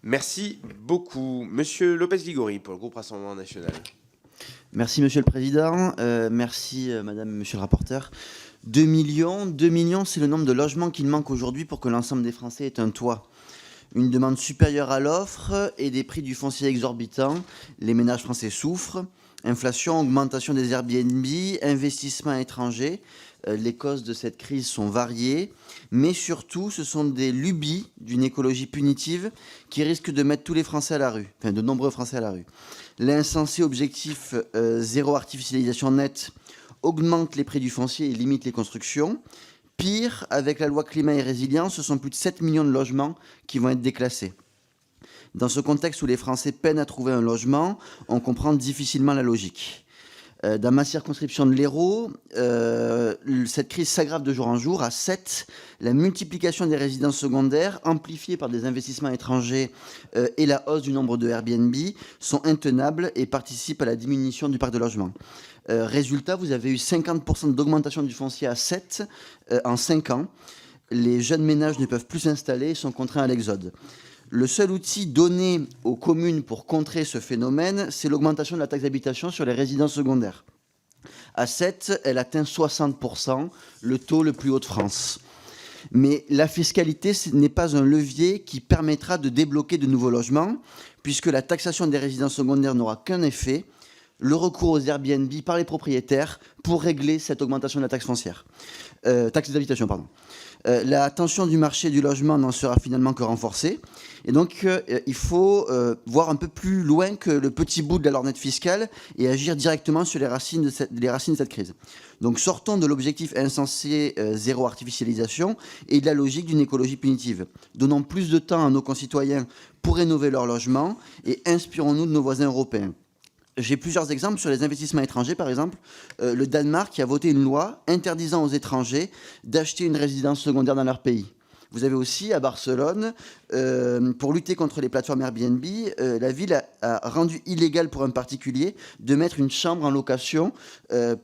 Merci beaucoup. Monsieur Lopez-Ligori pour le groupe Rassemblement national. Merci Monsieur le Président, merci Madame, Monsieur le rapporteur. 2 millions, c'est le nombre de logements qu'il manque aujourd'hui pour que l'ensemble des Français aient un toit. Une demande supérieure à l'offre et des prix du foncier exorbitants. Les ménages français souffrent. Inflation, augmentation des Airbnb, investissements étrangers. Les causes de cette crise sont variées, mais surtout, ce sont des lubies d'une écologie punitive qui risquent de mettre tous les Français à la rue, enfin de nombreux Français à la rue. L'insensé objectif zéro artificialisation nette augmente les prix du foncier et limite les constructions. Pire, avec la loi climat et résilience, ce sont plus de 7 millions de logements qui vont être déclassés. Dans ce contexte où les Français peinent à trouver un logement, on comprend difficilement la logique. Dans ma circonscription de l'Hérault, cette crise s'aggrave de jour en jour. À 7, la multiplication des résidences secondaires, amplifiée par des investissements étrangers et la hausse du nombre de Airbnb, sont intenables et participent à la diminution du parc de logements. Résultat, vous avez eu 50% d'augmentation du foncier à 7 en 5 ans. Les jeunes ménages ne peuvent plus s'installer et sont contraints à l'exode. Le seul outil donné aux communes pour contrer ce phénomène, c'est l'augmentation de la taxe d'habitation sur les résidences secondaires. À 7, elle atteint 60%, le taux le plus haut de France. Mais la fiscalité, ce n'est pas un levier qui permettra de débloquer de nouveaux logements, puisque la taxation des résidences secondaires n'aura qu'un effet, le recours aux Airbnb par les propriétaires pour régler cette augmentation de la taxe foncière. Taxe d'habitation, pardon. La tension du marché du logement n'en sera finalement que renforcée. Et donc, il faut voir un peu plus loin que le petit bout de la lorgnette fiscale et agir directement sur les racines de cette crise. Donc, sortons de l'objectif insensé zéro artificialisation et de la logique d'une écologie punitive. Donnons plus de temps à nos concitoyens pour rénover leur logement et inspirons-nous de nos voisins européens. J'ai plusieurs exemples sur les investissements étrangers. Par exemple, le Danemark qui a voté une loi interdisant aux étrangers d'acheter une résidence secondaire dans leur pays. Vous avez aussi à Barcelone, pour lutter contre les plateformes Airbnb, la ville a rendu illégal pour un particulier de mettre une chambre en location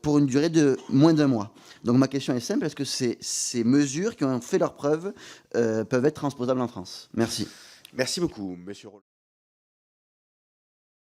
pour une durée de moins d'1 mois. Donc ma question est simple, est-ce que ces mesures qui ont fait leurs preuves peuvent être transposables en France? Merci. Merci beaucoup, monsieur Roland.